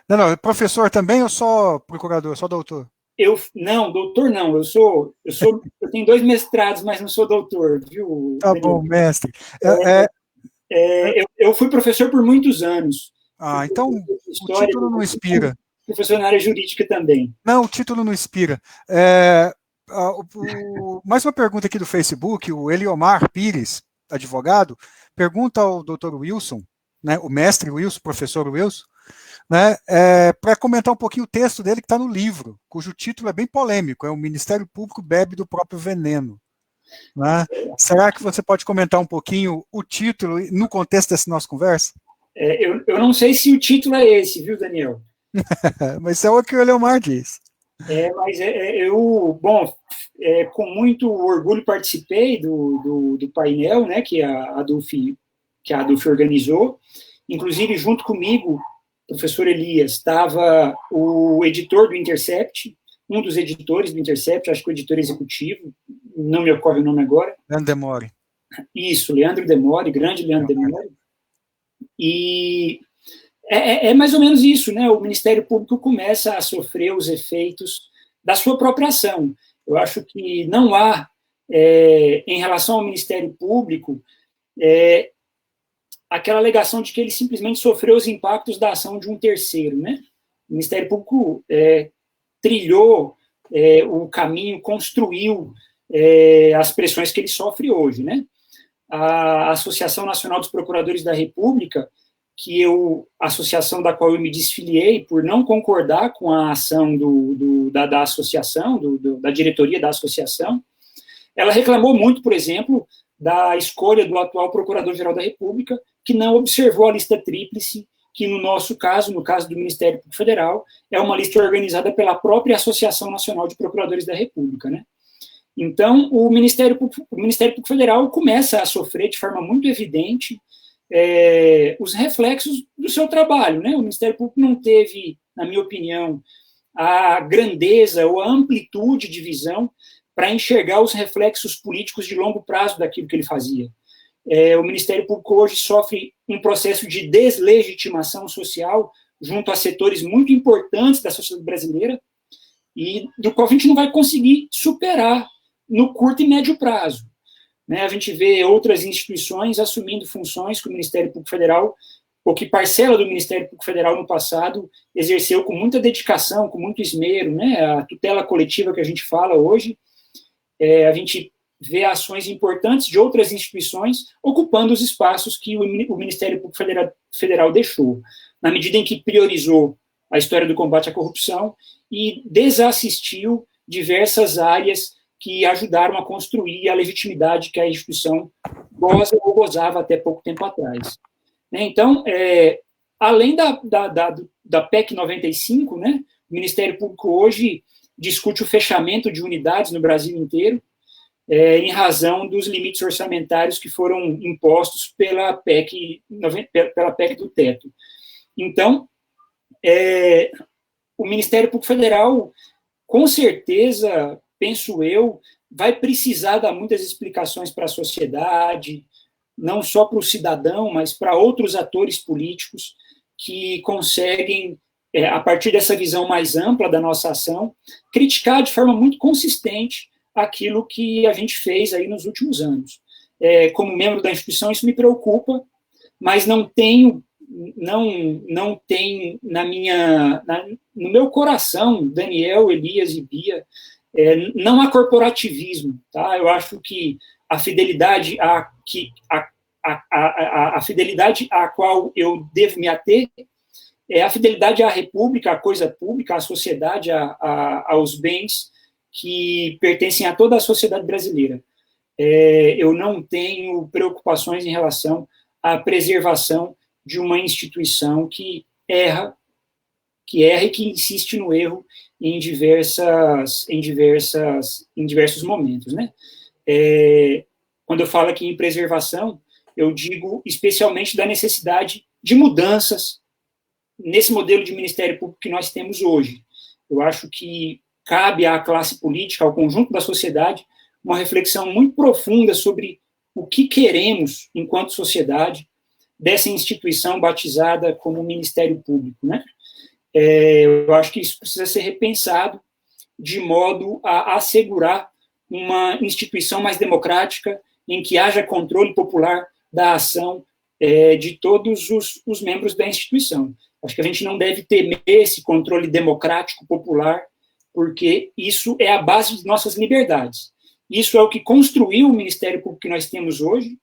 Não, professor também ou só procurador, só doutor? Não, doutor não, eu tenho 2 mestrados, mas não sou doutor, viu? Tá bom, mestre. Eu fui professor por muitos anos. Então o título não inspira. Professor na área jurídica também. Não, o título não inspira. Mais uma pergunta aqui do Facebook, o Eliomar Pires, advogado, pergunta ao doutor Wilson, né, o mestre Wilson, professor Wilson, né, para comentar um pouquinho o texto dele que está no livro, cujo título é bem polêmico, O Ministério Público Bebe do Próprio Veneno. Né? Será que você pode comentar um pouquinho o título no contexto dessa nossa conversa? Eu não sei se o título é esse, viu, Daniel? Mas é o que o Eliomar diz. Mas com muito orgulho participei do painel, né, que a ADUF organizou. Inclusive, junto comigo, o professor Elias, estava o editor do Intercept, um dos editores do Intercept, acho que o editor executivo, não me ocorre o nome agora. Leandro Demore. Isso, Leandro Demore, grande Leandro Demore. E é mais ou menos isso, né? O Ministério Público começa a sofrer os efeitos da sua própria ação. Eu acho que não há, em relação ao Ministério Público, aquela alegação de que ele simplesmente sofreu os impactos da ação de um terceiro, né? O Ministério Público trilhou o caminho, construiu as pressões que ele sofre hoje, né? A Associação Nacional dos Procuradores da República, associação da qual eu me desfiliei por não concordar com a ação da associação, da diretoria da associação, ela reclamou muito, por exemplo, da escolha do atual Procurador-Geral da República, que não observou a lista tríplice, que no nosso caso, no caso do Ministério Público Federal, é uma lista organizada pela própria Associação Nacional de Procuradores da República, né? Então, o Ministério Público Federal começa a sofrer de forma muito evidente os reflexos do seu trabalho, né? O Ministério Público não teve, na minha opinião, a grandeza ou a amplitude de visão para enxergar os reflexos políticos de longo prazo daquilo que ele fazia. O Ministério Público hoje sofre um processo de deslegitimação social junto a setores muito importantes da sociedade brasileira e do qual a gente não vai conseguir superar no curto e médio prazo. Né? A gente vê outras instituições assumindo funções que o Ministério Público Federal, ou que parcela do Ministério Público Federal no passado exerceu com muita dedicação, com muito esmero, né? A tutela coletiva que a gente fala hoje, a gente vê ações importantes de outras instituições ocupando os espaços que o Ministério Público Federal deixou, na medida em que priorizou a história do combate à corrupção e desassistiu diversas áreas que ajudaram a construir a legitimidade que a instituição goza ou gozava até pouco tempo atrás. Então, além da PEC 95, né, o Ministério Público hoje discute o fechamento de unidades no Brasil inteiro, em razão dos limites orçamentários que foram impostos pela PEC do teto. Então, o Ministério Público Federal, com certeza, penso eu, vai precisar dar muitas explicações para a sociedade, não só para o cidadão, mas para outros atores políticos que conseguem, a partir dessa visão mais ampla da nossa ação, criticar de forma muito consistente aquilo que a gente fez aí nos últimos anos. Como membro da instituição, isso me preocupa, mas não tem no meu coração, Daniel, Elias e Bia, não há corporativismo, tá? Eu acho que a fidelidade a fidelidade à qual eu devo me ater é a fidelidade à república, à coisa pública, à sociedade, aos bens que pertencem a toda a sociedade brasileira. Eu não tenho preocupações em relação à preservação de uma instituição que erra e que insiste no erro em diversos momentos, né? Quando eu falo aqui em preservação, eu digo especialmente da necessidade de mudanças nesse modelo de Ministério Público que nós temos hoje. Eu acho que cabe à classe política, ao conjunto da sociedade, uma reflexão muito profunda sobre o que queremos, enquanto sociedade, dessa instituição batizada como Ministério Público, né? Eu acho que isso precisa ser repensado de modo a assegurar uma instituição mais democrática, em que haja controle popular da ação de todos os membros da instituição. Acho que a gente não deve temer esse controle democrático popular, porque isso é a base de nossas liberdades. Isso é o que construiu o Ministério Público que nós temos hoje,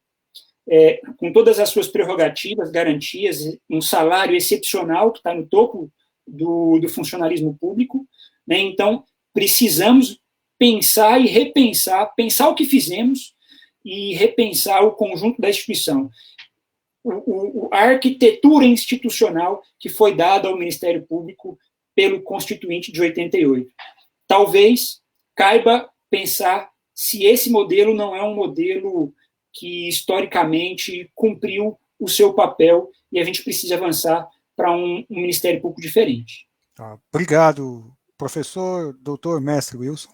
com todas as suas prerrogativas, garantias, um salário excepcional que está no topo do funcionalismo público, né? Então, precisamos pensar e repensar, pensar o que fizemos e repensar o conjunto da instituição. A arquitetura institucional que foi dada ao Ministério Público pelo Constituinte de 88. Talvez caiba pensar se esse modelo não é um modelo que, historicamente, cumpriu o seu papel e a gente precisa avançar para um Ministério Público diferente. Obrigado, professor, doutor, mestre Wilson.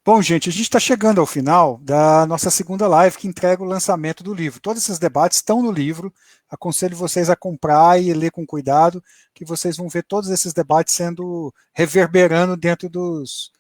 Bom, gente, a gente está chegando ao final da nossa segunda live que entrega o lançamento do livro. Todos esses debates estão no livro, aconselho vocês a comprar e ler com cuidado, que vocês vão ver todos esses debates sendo reverberando dentro dos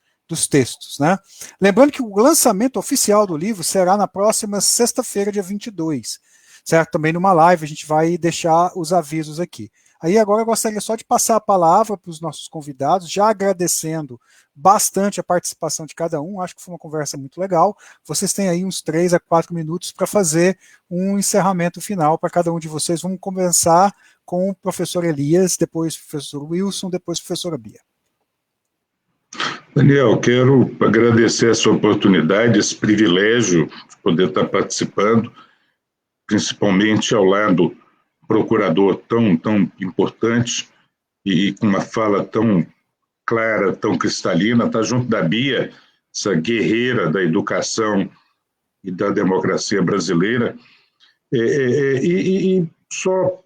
textos, né? Lembrando que o lançamento oficial do livro será na próxima sexta-feira, dia 22, certo? Também numa live, a gente vai deixar os avisos aqui. Aí agora eu gostaria só de passar a palavra para os nossos convidados, já agradecendo bastante a participação de cada um, acho que foi uma conversa muito legal. Vocês têm aí uns 3 a 4 minutos para fazer um encerramento final para cada um de vocês. Vamos começar com o professor Elias, depois o professor Wilson, depois a professora Bia. Daniel, quero agradecer essa oportunidade, esse privilégio de poder estar participando, principalmente ao lado procurador tão importante e com uma fala tão clara, tão cristalina, está junto da Bia, essa guerreira da educação e da democracia brasileira. E só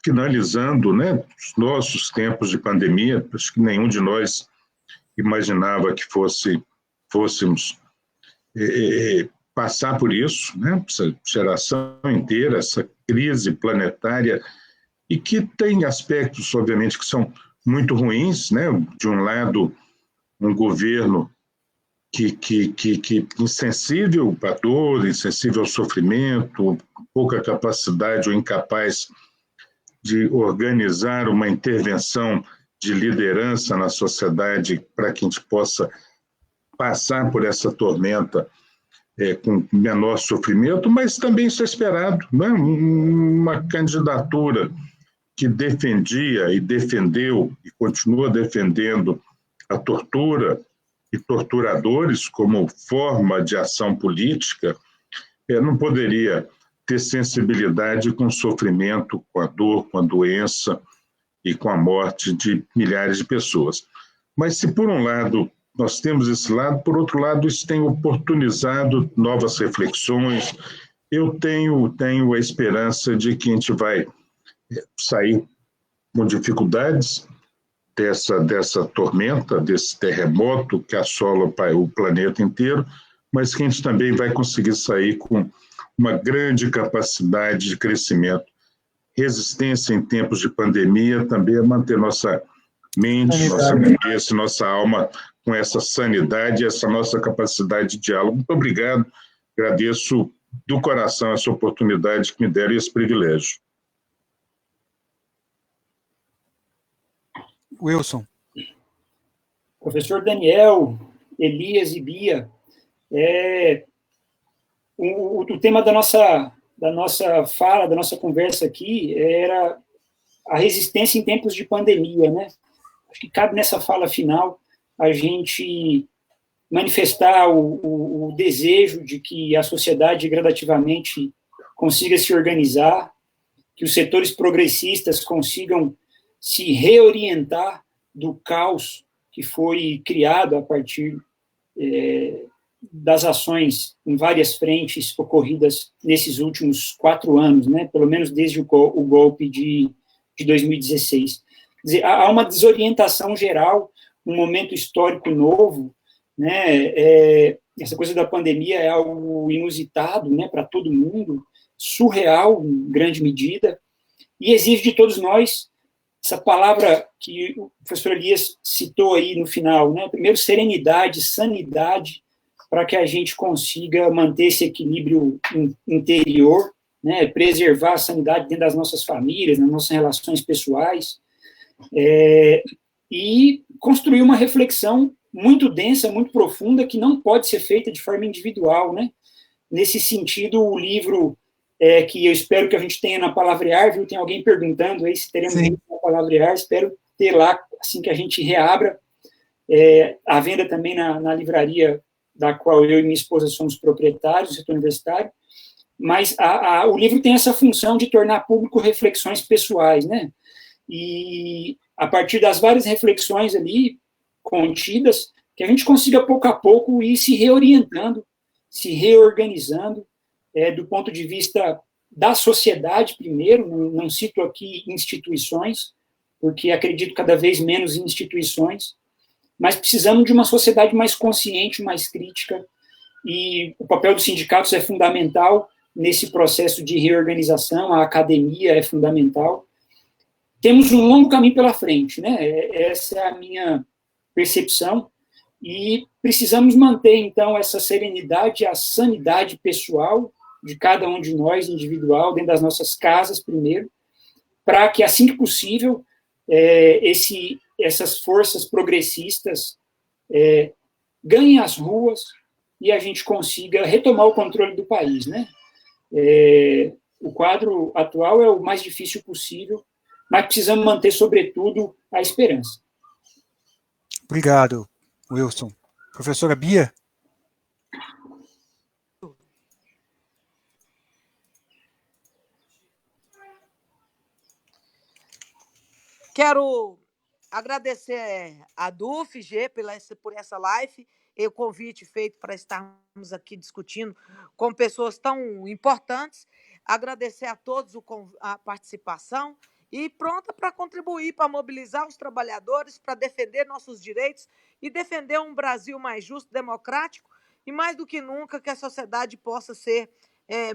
finalizando, né, os nossos tempos de pandemia, acho que nenhum de nós imaginava que fôssemos passar por isso, né? Essa geração inteira, essa crise planetária, e que tem aspectos, obviamente, que são muito ruins, né? De um lado, um governo que insensível à dor, insensível ao sofrimento, pouca capacidade ou incapaz de organizar uma intervenção de liderança na sociedade para que a gente possa passar por essa tormenta com menor sofrimento, mas também isso é esperado, né? Uma candidatura que defendia e defendeu e continua defendendo a tortura e torturadores como forma de ação política, não poderia ter sensibilidade com o sofrimento, com a dor, com a doença e com a morte de milhares de pessoas. Mas se por um lado nós temos esse lado, por outro lado isso tem oportunizado novas reflexões. Eu tenho a esperança de que a gente vai sair com dificuldades dessa tormenta, desse terremoto que assola o planeta inteiro, mas que a gente também vai conseguir sair com uma grande capacidade de crescimento. Resistência em tempos de pandemia também é manter nossa mente, nossa cabeça, nossa alma com essa sanidade, essa nossa capacidade de diálogo. Muito obrigado, agradeço do coração essa oportunidade que me deram e esse privilégio. Wilson. Professor Daniel, Elias e Bia, o tema da nossa fala, da nossa conversa aqui, era a resistência em tempos de pandemia, né? Acho que cabe nessa fala final a gente manifestar o desejo de que a sociedade gradativamente consiga se organizar, que os setores progressistas consigam se reorientar do caos que foi criado a partir das ações em várias frentes ocorridas nesses últimos 4 anos, né? Pelo menos desde o golpe de 2016. Quer dizer, há uma desorientação geral, um momento histórico novo, né? Essa coisa da pandemia é algo inusitado, né, para todo mundo, surreal em grande medida, e exige de todos nós essa palavra que o professor Elias citou aí no final, né? Primeiro, serenidade, sanidade, para que a gente consiga manter esse equilíbrio interior, né? Preservar a sanidade dentro das nossas famílias, nas nossas relações pessoais, e construir uma reflexão muito densa, muito profunda, que não pode ser feita de forma individual, né? Nesse sentido, o livro que eu espero que a gente tenha na Palavrear, viu? Tem alguém perguntando aí se teremos livro na Palavrear, espero ter lá, assim que a gente reabra, a venda também na livraria da qual eu e minha esposa somos proprietários, do setor universitário, mas o livro tem essa função de tornar público reflexões pessoais, né? E a partir das várias reflexões ali contidas, que a gente consiga pouco a pouco ir se reorientando, se reorganizando, do ponto de vista da sociedade primeiro, não cito aqui instituições, porque acredito cada vez menos em instituições, mas precisamos de uma sociedade mais consciente, mais crítica, e o papel dos sindicatos é fundamental nesse processo de reorganização, a academia é fundamental. Temos um longo caminho pela frente, né? Essa é a minha percepção, e precisamos manter, então, essa serenidade, a sanidade pessoal de cada um de nós, individual, dentro das nossas casas, primeiro, para que, assim que possível, essas forças progressistas ganhem as ruas e a gente consiga retomar o controle do país, né? O quadro atual é o mais difícil possível, mas precisamos manter, sobretudo, a esperança. Obrigado, Wilson. Professora Bia? Quero agradecer a DUFG por essa live e o convite feito para estarmos aqui discutindo com pessoas tão importantes. Agradecer a todos a participação e pronta para contribuir, para mobilizar os trabalhadores, para defender nossos direitos e defender um Brasil mais justo, democrático e, mais do que nunca, que a sociedade possa ser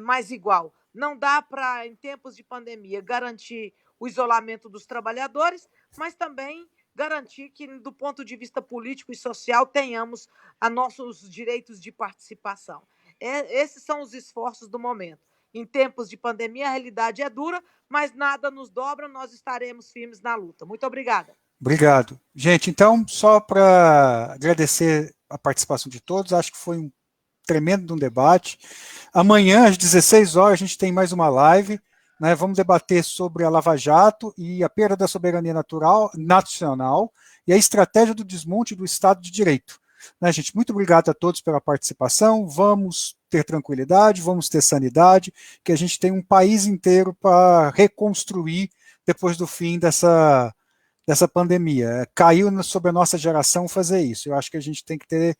mais igual. Não dá para, em tempos de pandemia, garantir o isolamento dos trabalhadores, mas também garantir que, do ponto de vista político e social, tenhamos nossos direitos de participação. Esses são os esforços do momento. Em tempos de pandemia, a realidade é dura, mas nada nos dobra, nós estaremos firmes na luta. Muito obrigada. Obrigado. Gente, então, só para agradecer a participação de todos, acho que foi um tremendo um debate. Amanhã, às 16 horas, a gente tem mais uma live, né? Vamos debater sobre a Lava Jato e a perda da soberania nacional e a estratégia do desmonte do Estado de Direito. Né, gente? Muito obrigado a todos pela participação, vamos ter tranquilidade, vamos ter sanidade, que a gente tem um país inteiro para reconstruir depois do fim dessa pandemia. Caiu sobre a nossa geração fazer isso. Eu acho que a gente tem que ter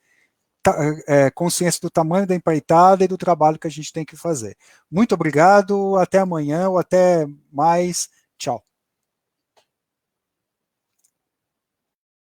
consciência do tamanho da empreitada e do trabalho que a gente tem que fazer. Muito obrigado, até amanhã ou até mais. Tchau.